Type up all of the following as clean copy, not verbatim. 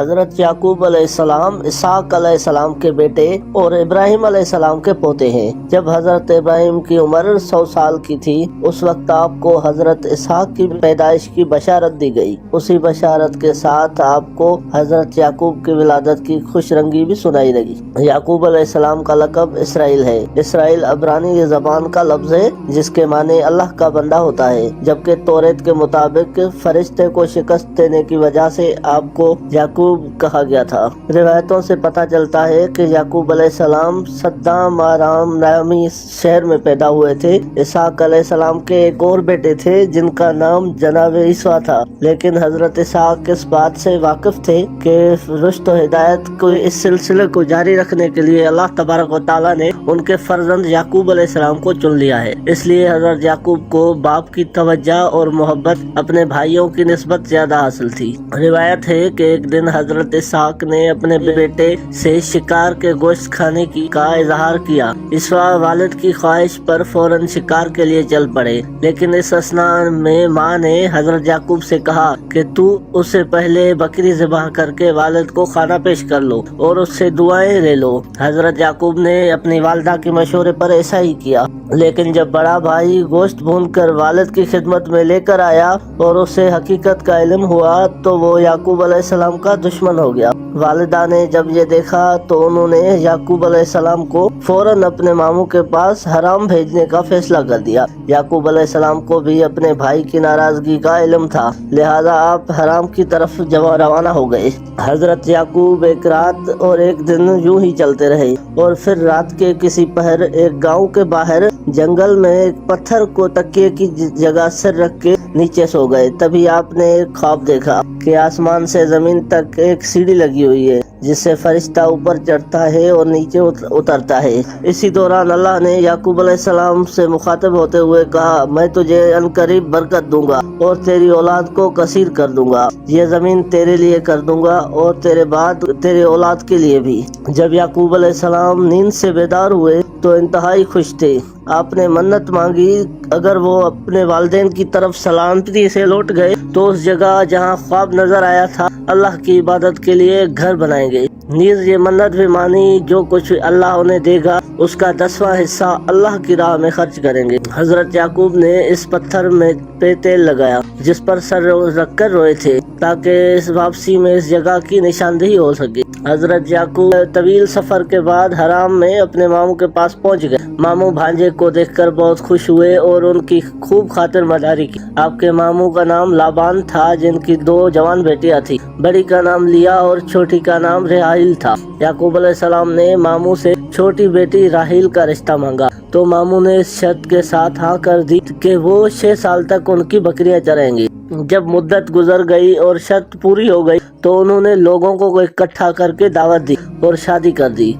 حضرت یعقوب علیہ السلام اسحاق علیہ السلام کے بیٹے اور ابراہیم علیہ السلام کے پوتے ہیں۔ جب حضرت ابراہیم کی عمر 100 سال کی تھی اس وقت آپ کو حضرت اسحاق کی پیدائش کی بشارت دی گئی۔ اسی بشارت کے ساتھ آپ کو حضرت یعقوب کی ولادت کی خوش رنگی بھی سنائی لگی۔ یعقوب علیہ السلام کا لقب اسرائیل ہے۔ اسرائیل عبرانی زبان کا لفظ ہے جس کے معنی اللہ کا بندہ ہوتا ہے، جبکہ توریت کے مطابق فرشتے کو شکست دینے کی وجہ سے آپ کو یعقوب کہا گیا تھا۔ روایتوں سے پتہ چلتا ہے کہ یعقوب علیہ السلام صدام آرام نامی شہر میں پیدا ہوئے تھے۔ اسحاق علیہ السلام کے ایک اور بیٹے تھے جن کا نام جناب عیسیٰ تھا، لیکن حضرت اسحاق اس بات سے واقف تھے کہ رشد و ہدایت کو اس سلسلے کو جاری رکھنے کے لیے اللہ تبارک و تعالیٰ نے ان کے فرزند یعقوب علیہ السلام کو چن لیا ہے۔ اس لیے حضرت یعقوب کو باپ کی توجہ اور محبت اپنے بھائیوں کی نسبت زیادہ حاصل تھی۔ روایت ہے کہ ایک دن حضرت اسحاق نے اپنے بیٹے سے شکار کے گوشت کھانے کا اظہار کیا۔ عیسیٰ والد کی خواہش پر فوراً شکار کے لیے چل پڑے، لیکن اس اثناء میں ماں نے حضرت یعقوب سے کہا کہ تو اسے پہلے بکری ذبح کر کے والد کو کھانا پیش کر لو اور اس سے دعائیں لے لو۔ حضرت یعقوب نے اپنی والدہ کے مشورے پر ایسا ہی کیا، لیکن جب بڑا بھائی گوشت بھون کر والد کی خدمت میں لے کر آیا اور اسے حقیقت کا علم ہوا تو وہ یعقوب علیہ السلام کا دشمن ہو گیا۔ والدہ نے جب یہ دیکھا تو انہوں نے یعقوب علیہ السلام کو فوراً اپنے ماموں کے پاس حرام بھیجنے کا فیصلہ کر دیا۔ یعقوب علیہ السلام کو بھی اپنے بھائی کی ناراضگی کا علم تھا، لہذا آپ حرام کی طرف روانہ ہو گئے۔ حضرت یعقوب ایک رات اور ایک دن یوں ہی چلتے رہے اور پھر رات کے کسی پہر ایک گاؤں کے باہر جنگل میں ایک پتھر کو تکیے کی جگہ سر رکھ کے نیچے سو گئے۔ تبھی آپ نے ایک خواب دیکھا کہ آسمان سے زمین تک ایک سیڑھی لگی ہوئی ہے جس سے فرشتہ اوپر چڑھتا ہے اور نیچے اترتا ہے۔ اسی دوران اللہ نے یعقوب علیہ السلام سے مخاطب ہوتے ہوئے کہا، میں تجھے عنقریب برکت دوں گا اور تیری اولاد کو کثیر کر دوں گا۔ یہ زمین تیرے لیے کر دوں گا اور تیرے بعد تیرے اولاد کے لیے بھی۔ جب یعقوب علیہ السلام نیند سے بیدار ہوئے تو انتہائی خوش تھے۔ آپ نے منت مانگی اگر وہ اپنے والدین کی طرف سلامتی سے لوٹ گئے تو اس جگہ جہاں خواب نظر آیا تھا اللہ کی عبادت کے لیے گھر بنائیں گے۔ نیز یہ منت بھی مانی جو کچھ اللہ انہیں دے گا اس کا 10واں حصہ اللہ کی راہ میں خرچ کریں گے۔ حضرت یعقوب نے اس پتھر میں پہ تیل لگایا جس پر سر رکھ کر روئے تھے تاکہ اس واپسی میں اس جگہ کی نشاندہی ہو سکے۔ حضرت یعقوب طویل سفر کے بعد حرام میں اپنے ماموں کے پاس پہنچ گئے۔ ماموں بھانجے کو دیکھ کر بہت خوش ہوئے اور ان کی خوب خاطر مداری کی۔ آپ کے ماموں کا نام لابان تھا جن کی 2 جوان بیٹیاں تھیں، بڑی کا نام لیا اور چھوٹی کا نام راحیل تھا۔ یعقوب علیہ السلام نے ماموں سے چھوٹی بیٹی راحیل کا رشتہ مانگا تو ماموں نے اس شرط کے ساتھ ہاں کر دی کہ وہ 6 سال تک ان کی بکریاں چرائیں گے۔ جب مدت گزر گئی اور شرط پوری ہو گئی تو انہوں نے لوگوں کو اکٹھا کر کے دعوت دی اور شادی کر دی۔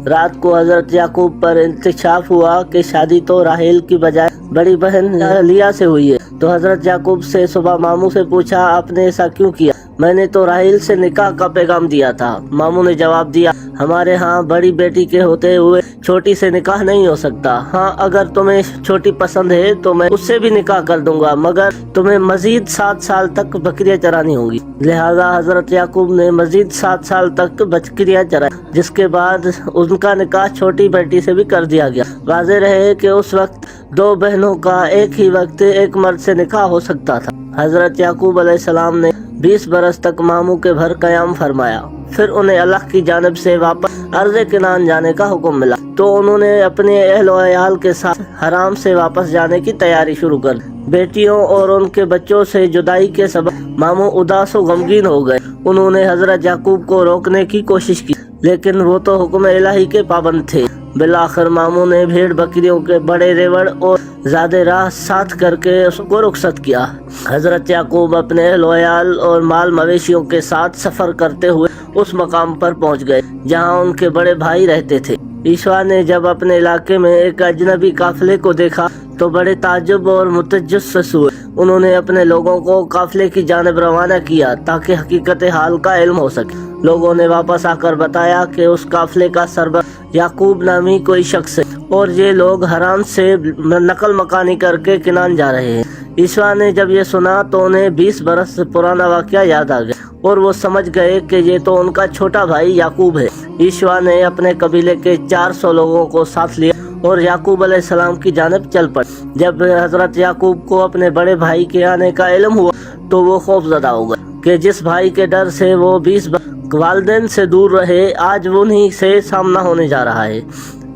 رات کو حضرت یعقوب پر انکشاف ہوا کہ شادی تو راحیل کی بجائے بڑی بہن لیا سے ہوئی ہے، تو حضرت یعقوب سے صبح ماموں سے پوچھا، آپ نے ایسا کیوں کیا؟ میں نے تو راحیل سے نکاح کا پیغام دیا تھا۔ ماموں نے جواب دیا، ہمارے ہاں بڑی بیٹی کے ہوتے ہوئے چھوٹی سے نکاح نہیں ہو سکتا۔ ہاں اگر تمہیں چھوٹی پسند ہے تو میں اس سے بھی نکاح کر دوں گا، مگر تمہیں مزید 7 سال تک بکریاں چرانی ہوں گی۔ لہذا حضرت یعقوب نے مزید 7 سال تک بکریاں چرائی، جس کے بعد ان کا نکاح چھوٹی بیٹی سے بھی کر دیا گیا۔ واضح رہے کہ اس وقت 2 بہنوں کا ایک ہی وقت ایک مرد سے نکاح ہو سکتا تھا۔ حضرت یعقوب علیہ السلام نے 20 برس تک ماموں کے گھر قیام فرمایا۔ پھر انہیں اللہ کی جانب سے واپس ارض کنعان جانے کا حکم ملا تو انہوں نے اپنے اہل و عیال کے ساتھ حرام سے واپس جانے کی تیاری شروع کر دی۔ بیٹیوں اور ان کے بچوں سے جدائی کے سبب ماموں اداس و غمگین ہو گئے۔ انہوں نے حضرت یعقوب کو روکنے کی کوشش کی لیکن وہ تو حکم الہی کے پابند تھے۔ بالآخر ماموں نے بھیڑ بکریوں کے بڑے ریوڑ اور زیادہ راہ ساتھ کر کے اس کو رخصت کیا۔ حضرت یعقوب اپنے اہل و عیال اور مال مویشیوں کے ساتھ سفر کرتے ہوئے اس مقام پر پہنچ گئے جہاں ان کے بڑے بھائی رہتے تھے۔ عیسیٰ نے جب اپنے علاقے میں ایک اجنبی قافلے کو دیکھا تو بڑے تعجب اور متجسس ہوئے۔ انہوں نے اپنے لوگوں کو قافلے کی جانب روانہ کیا تاکہ حقیقت حال کا علم ہو سکے۔ لوگوں نے واپس آ کر بتایا کہ اس قافلے کا سربراہ یعقوب نامی کوئی شخص ہے اور یہ لوگ حرام سے نقل مکانی کر کے کنعان جا رہے ہیں۔ عیسیٰ نے جب یہ سنا تو انہیں 20 برس پرانا واقعہ یاد آ گیا اور وہ سمجھ گئے کہ یہ تو ان کا چھوٹا بھائی یعقوب ہے۔ عیسیٰ نے اپنے قبیلے کے 400 لوگوں کو ساتھ لیا اور یعقوب علیہ السلام کی جانب چل پڑے۔ جب حضرت یعقوب کو اپنے بڑے بھائی کے آنے کا علم ہوا تو وہ خوف زدہ ہو گئے کہ جس بھائی کے ڈر سے وہ 20 والدین سے دور رہے، آج انہی سے سامنا ہونے جا رہا ہے۔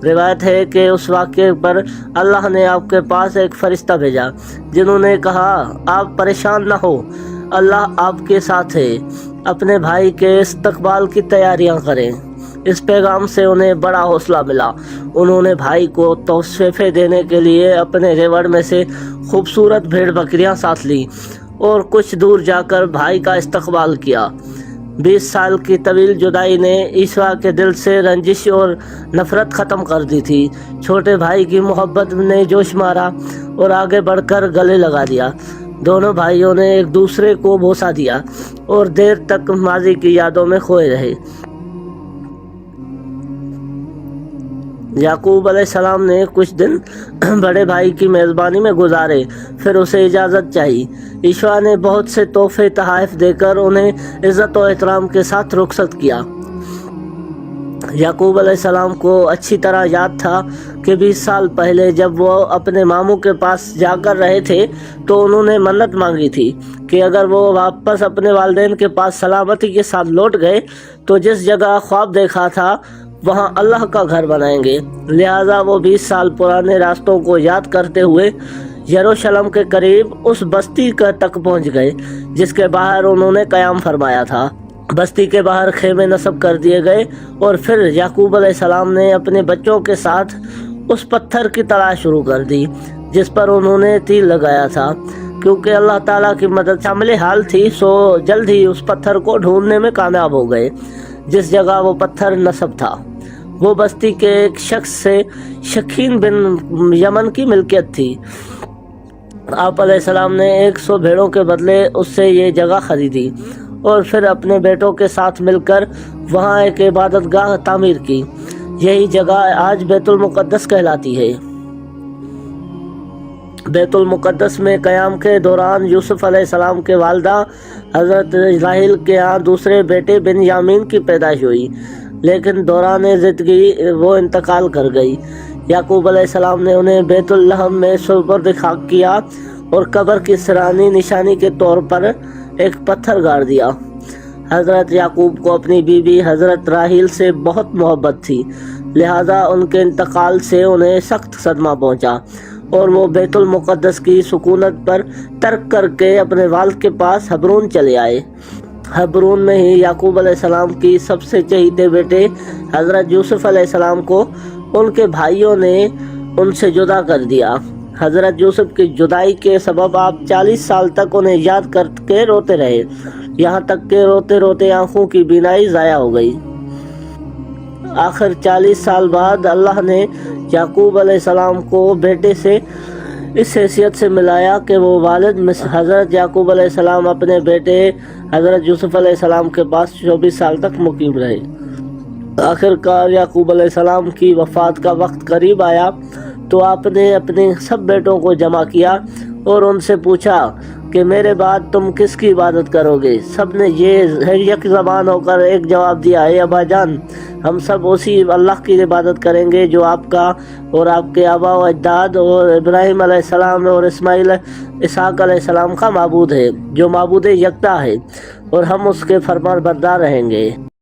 روایت ہے کہ اس واقعے پر اللہ نے آپ کے پاس ایک فرشتہ بھیجا جنہوں نے کہا، آپ پریشان نہ ہو، اللہ آپ کے ساتھ ہے، اپنے بھائی کے استقبال کی تیاریاں کریں۔ اس پیغام سے انہیں بڑا حوصلہ ملا۔ انہوں نے بھائی کو تحفے دینے کے لیے اپنے ریوڑ میں سے خوبصورت بھیڑ بکریاں ساتھ لیں اور کچھ دور جا کر بھائی کا استقبال کیا۔ 20 سال کی طویل جدائی نے عیسیٰ کے دل سے رنجش اور نفرت ختم کر دی تھی۔ چھوٹے بھائی کی محبت نے جوش مارا اور آگے بڑھ کر گلے لگا دیا۔ دونوں بھائیوں نے ایک دوسرے کو بوسہ دیا اور دیر تک ماضی کی یادوں میں کھوئے رہے۔ یعقوب علیہ السلام نے کچھ دن بڑے بھائی کی میزبانی میں گزارے، پھر اسے اجازت چاہی۔ عیسیٰ نے بہت سے تحفے تحائف دے کر انہیں عزت و احترام کے ساتھ رخصت کیا۔ یعقوب علیہ السلام کو اچھی طرح یاد تھا کہ 20 سال پہلے جب وہ اپنے ماموں کے پاس جا کر رہے تھے تو انہوں نے منت مانگی تھی کہ اگر وہ واپس اپنے والدین کے پاس سلامتی کے ساتھ لوٹ گئے تو جس جگہ خواب دیکھا تھا وہاں اللہ کا گھر بنائیں گے۔ لہٰذا وہ 20 سال پرانے راستوں کو یاد کرتے ہوئے یروشلم کے قریب اس بستی تک پہنچ گئے جس کے باہر انہوں نے قیام فرمایا تھا۔ بستی کے باہر خیمے نصب کر دیے گئے اور پھر یعقوب علیہ السلام نے اپنے بچوں کے ساتھ اس پتھر کی تلاش شروع کر دی جس پر انہوں نے تیر لگایا تھا۔ کیونکہ اللہ تعالیٰ کی مدد شامل حال تھی سو جلد ہی اس پتھر کو ڈھونڈنے میں کامیاب ہو گئے جس جگہ وہ پتھر نصب تھا۔ وہ بستی کے ایک شخص سے شکین بن یمن کی ملکیت تھی۔ آپ علیہ السلام نے 100 بھیڑوں کے بدلے اس سے یہ جگہ خریدی اور پھر اپنے بیٹوں کے ساتھ مل کر وہاں ایک عبادت گاہ تعمیر کی۔ یہی جگہ آج بیت المقدس کہلاتی ہے۔ بیت المقدس میں قیام کے دوران یوسف علیہ السلام کے والدہ حضرت راحیل کے ہاں دوسرے بیٹے بنیامین کی پیدائش ہوئی، لیکن دوران زندگی وہ انتقال کر گئی۔ یعقوب علیہ السلام نے انہیں بیت اللحم میں سپرد خاک کیا اور قبر کی سرانی نشانی کے طور پر ایک پتھر گاڑ دیا۔ حضرت یعقوب کو اپنی بیوی حضرت راحیل سے بہت محبت تھی، لہذا ان کے انتقال سے انہیں سخت صدمہ پہنچا اور وہ بیت المقدس کی سکونت پر ترک کر کے اپنے والد کے پاس حبرون چلے آئے۔ حبرون میں ہی یعقوب علیہ السلام کی سب سے چہیتے بیٹے حضرت یوسف علیہ السلام کو ان کے بھائیوں نے ان سے جدا کر دیا۔ حضرت یوسف کی جدائی کے سبب آپ 40 سال تک انہیں یاد کر کے روتے رہے، یہاں تک کہ روتے روتے آنکھوں کی بینائی ضائع ہو گئی۔ آخر 40 سال بعد اللہ نے یعقوب علیہ السلام کو بیٹے سے اس حیثیت سے ملایا کہ وہ والد حضرت یعقوب علیہ السلام اپنے بیٹے حضرت یوسف علیہ السلام کے پاس 24 سال تک مقیم رہے۔ آخر کار یعقوب علیہ السلام کی وفات کا وقت قریب آیا تو آپ نے اپنے سب بیٹوں کو جمع کیا اور ان سے پوچھا کہ میرے بعد تم کس کی عبادت کرو گے؟ سب نے یہ یک زبان ہو کر ایک جواب دیا، اے ابا جان، ہم سب اسی اللہ کی عبادت کریں گے جو آپ کا اور آپ کے آبا و اجداد اور ابراہیم علیہ السلام اور اسماعیل اسحاق علیہ السلام کا معبود ہے، جو معبود یکتا ہے، اور ہم اس کے فرمان بردار رہیں گے۔